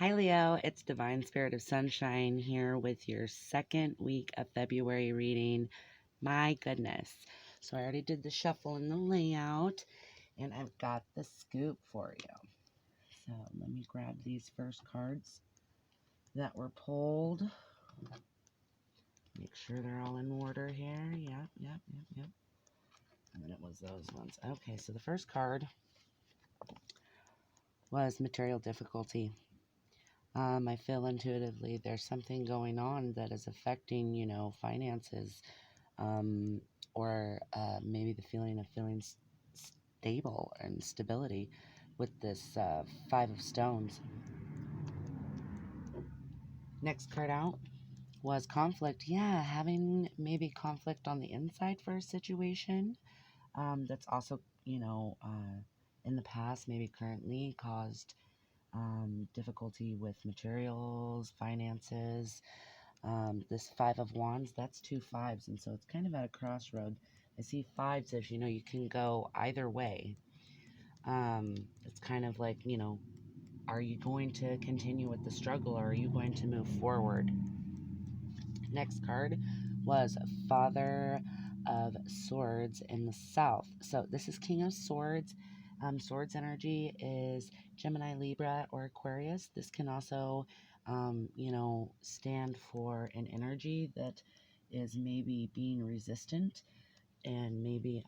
Hi Leo, it's Divine Spirit of Sunshine here with your second week of February reading. My goodness. So I already did the shuffle and the layout, and I've got the scoop for you. So let me grab these first cards that were pulled. Make sure they're all in order here. Yep. And then it was those ones. Okay, so the first card was material difficulty. I feel intuitively there's something going on that is affecting, finances, or maybe the feeling of feeling stable and stability with this Five of Stones. Next card out was conflict. Yeah, having maybe conflict on the inside for a situation that's also, in the past, maybe currently caused difficulty with materials, finances. This Five of Wands, that's two fives, and so it's kind of at a crossroad. I see fives as, you can go either way. It's kind of like, are you going to continue with the struggle or are you going to move forward? Next card was Father of Swords in the South. So this is King of Swords. Swords energy is Gemini, Libra, or Aquarius. This can also, stand for an energy that is maybe being resistant and maybe,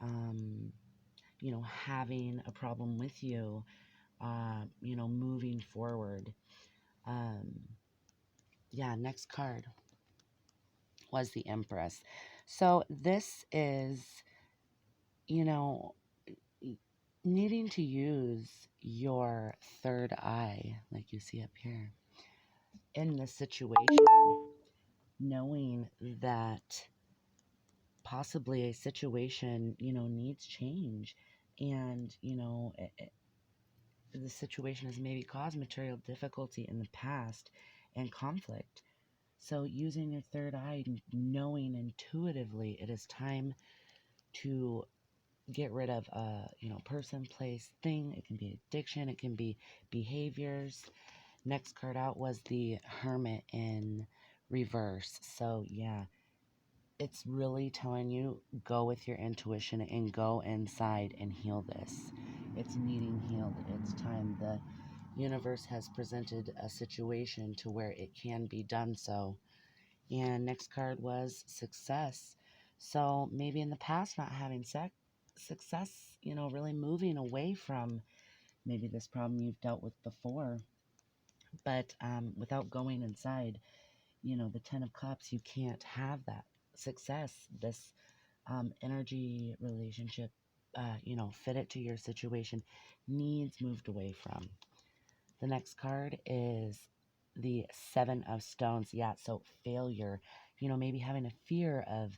having a problem with you, moving forward. Next card was the Empress. So this is, you know, needing to use your third eye, like you see up here, in this situation, knowing that possibly a situation, needs change. And, the situation has maybe caused material difficulty in the past and conflict. So using your third eye, knowing intuitively it is time to get rid of a person, place, thing. It can be addiction, it can be behaviors. Next card out was the Hermit in reverse. So yeah, it's really telling you go with your intuition and go inside and heal this. It's needing healed. It's time. The universe has presented a situation to where it can be done so. And next card was success. So maybe in the past not having success, really moving away from maybe this problem you've dealt with before. But without going inside, the Ten of Cups, you can't have that success. This energy relationship, fit it to your situation, needs moved away from. The next card is the Seven of Stones. Yeah, so failure. Maybe having a fear of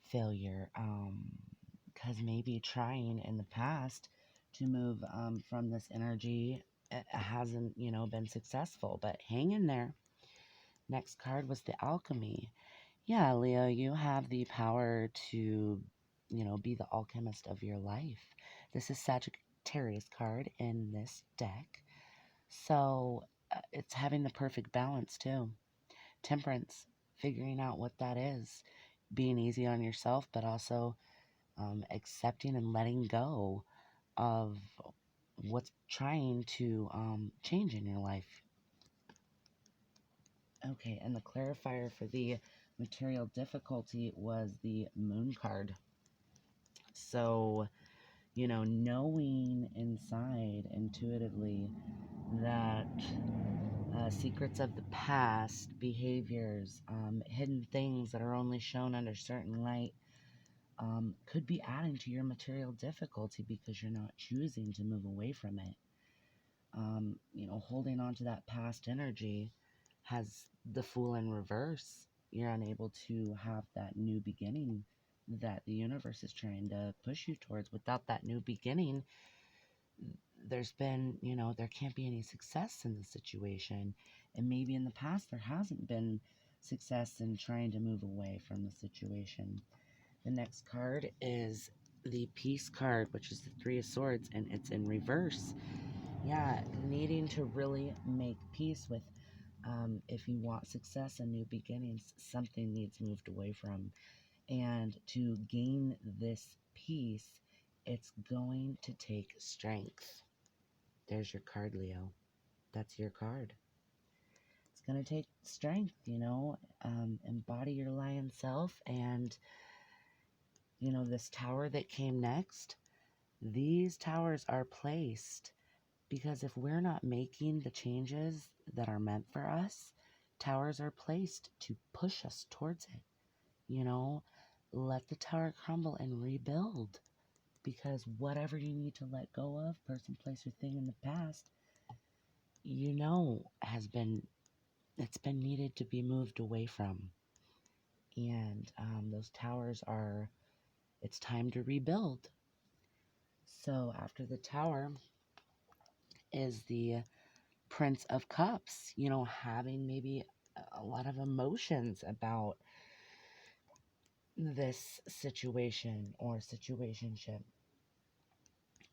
failure, because maybe trying in the past to move from this energy hasn't, been successful, but hang in there. Next card was the Alchemy. Yeah, Leo, you have the power to, be the alchemist of your life. This is Sagittarius card in this deck. So it's having the perfect balance too. Temperance, figuring out what that is, being easy on yourself, but also accepting and letting go of what's trying to change in your life. Okay, and the clarifier for the material difficulty was the Moon card. So, knowing inside intuitively that secrets of the past, behaviors, hidden things that are only shown under certain light could be adding to your material difficulty because you're not choosing to move away from it. Holding on to that past energy has the Fool in reverse. You're unable to have that new beginning that the universe is trying to push you towards. Without that new beginning, there's been, there can't be any success in the situation. And maybe in the past, there hasn't been success in trying to move away from the situation. The next card is the Peace card, which is the Three of Swords, and it's in reverse. Yeah, needing to really make peace with, if you want success and new beginnings, something needs moved away from. And to gain this peace, it's going to take strength. There's your card, Leo. That's your card. It's going to take strength, embody your lion self. And, this tower that came next, these towers are placed because if we're not making the changes that are meant for us, towers are placed to push us towards it. Let the tower crumble and rebuild, because whatever you need to let go of, person, place, or thing in the past, has been, it's been needed to be moved away from. And those towers are, it's time to rebuild. So after the tower is the Prince of Cups, having maybe a lot of emotions about this situation or situationship.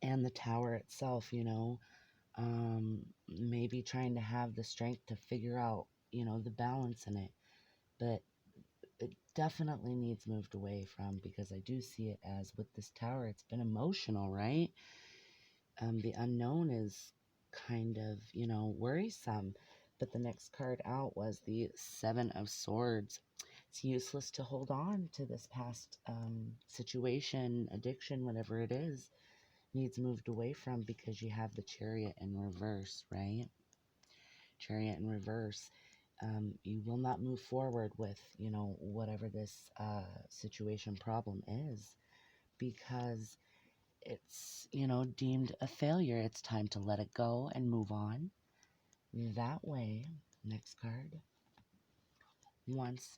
And the tower itself, maybe trying to have the strength to figure out, the balance in it. But it definitely needs moved away from, because I do see it as, with this tower, it's been emotional, right? The unknown is kind of, worrisome. But the next card out was the Seven of Swords. It's useless to hold on to this past situation, addiction, whatever it is, needs moved away from, because you have the Chariot in reverse, right? Chariot in reverse. You will not move forward with, whatever this situation problem is, because it's, deemed a failure. It's time to let it go and move on. That way, next card, once,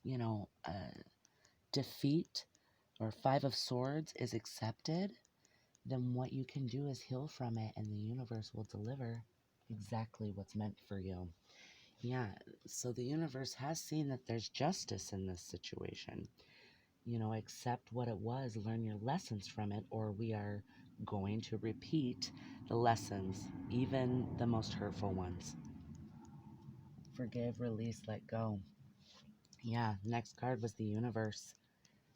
defeat or Five of Swords is accepted, then what you can do is heal from it, and the universe will deliver exactly what's meant for you. Yeah, so the universe has seen that there's justice in this situation. Accept what it was, learn your lessons from it, or we are going to repeat the lessons, even the most hurtful ones. Forgive, release, let go. Yeah, next card was the universe.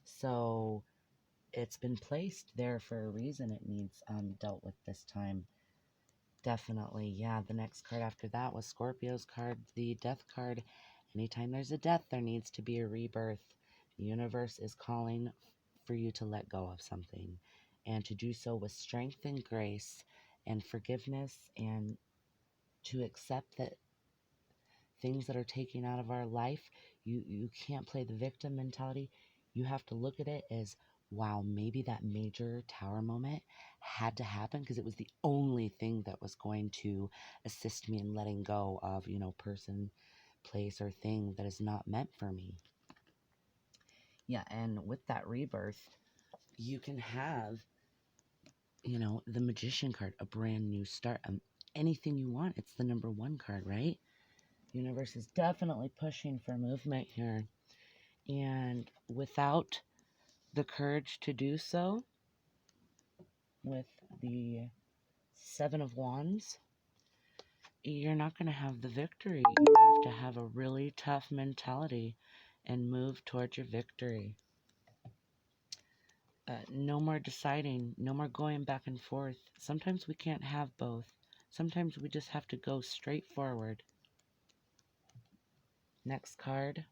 So it's been placed there for a reason. It needs dealt with this time. Definitely, yeah. The next card after that was Scorpio's card, the death card. Anytime there's a death, there needs to be a rebirth. The universe is calling for you to let go of something, and to do so with strength and grace and forgiveness, and to accept that things that are taken out of our life, you can't play the victim mentality. You have to look at it as, wow, maybe that major tower moment had to happen because it was the only thing that was going to assist me in letting go of, person, place, or thing that is not meant for me. Yeah, and with that rebirth, you can have, the Magician card, a brand new start. Anything you want. It's the number one card, right? Universe is definitely pushing for movement here. And without the courage to do so, with the Seven of Wands, you're not going to have the victory. You have to have a really tough mentality and move towards your victory. No more deciding, no more going back and forth. Sometimes we can't have both. Sometimes we just have to go straight forward. Next card.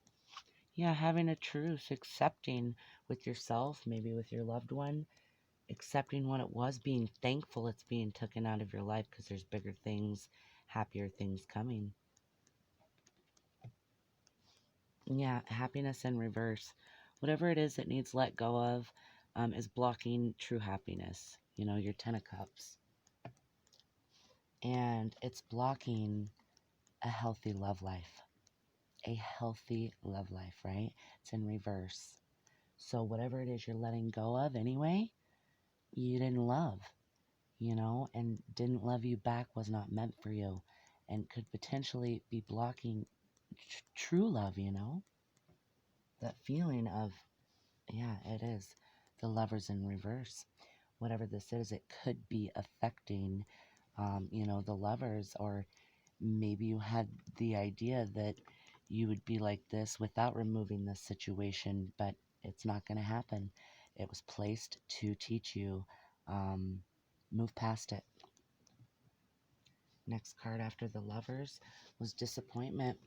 Yeah, having a truce, accepting with yourself, maybe with your loved one, accepting what it was, being thankful it's being taken out of your life, because there's bigger things, happier things coming. Yeah, happiness in reverse. Whatever it is that needs let go of is blocking true happiness. Your Ten of Cups. And it's blocking a healthy love life. A healthy love life, right? It's in reverse. So whatever it is you're letting go of anyway, you didn't love, and didn't love you back, was not meant for you, and could potentially be blocking true love, That feeling of, yeah, it is. The Lover's in reverse. Whatever this is, it could be affecting you know, the Lovers, or maybe you had the idea that you would be like this without removing this situation, but it's not going to happen. It was placed to teach you. Um, Move past it. Next card after the Lovers was Disappointment.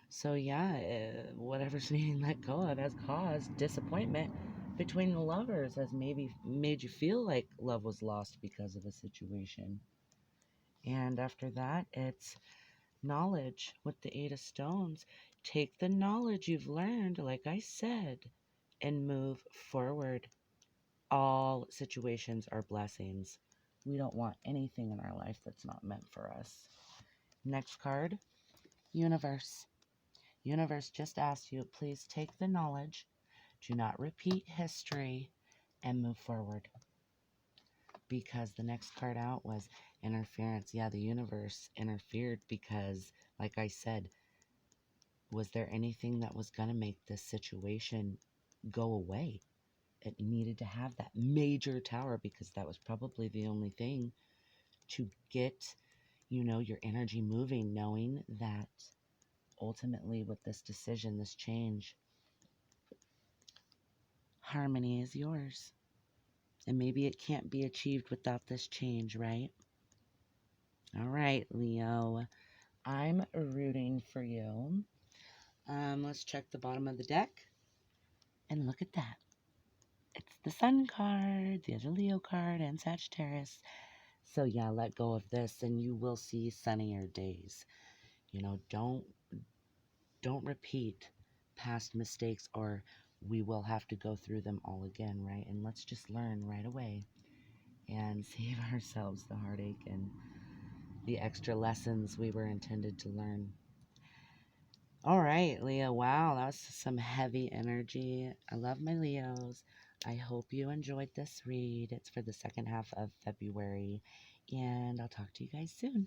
So yeah, whatever's being let go of has caused disappointment between the lovers, has maybe made you feel like love was lost because of a situation. And after that, it's knowledge with the Eight of Stones. Take the knowledge you've learned, like I said, and move forward. All situations are blessings. We don't want anything in our life that's not meant for us. Next card, Universe. Universe just asked you, please take the knowledge, do not repeat history, and move forward. Because the next card out was interference. Yeah, the universe interfered because, like I said, was there anything that was going to make this situation go away? It needed to have that major tower because that was probably the only thing to get, you know, your energy moving, knowing that ultimately with this decision, this change, harmony is yours. And maybe it can't be achieved without this change, right? All right, Leo. I'm rooting for you. Let's check the bottom of the deck. And look at that. It's the Sun card, the other Leo card, and Sagittarius. So yeah, let go of this and you will see sunnier days. You know, don't repeat past mistakes, or we will have to go through them all again, right? And let's just learn right away and save ourselves the heartache and the extra lessons we were intended to learn. All right, Leo. Wow, that was some heavy energy. I love my Leos. I hope you enjoyed this read. It's for the second half of February, and I'll talk to you guys soon.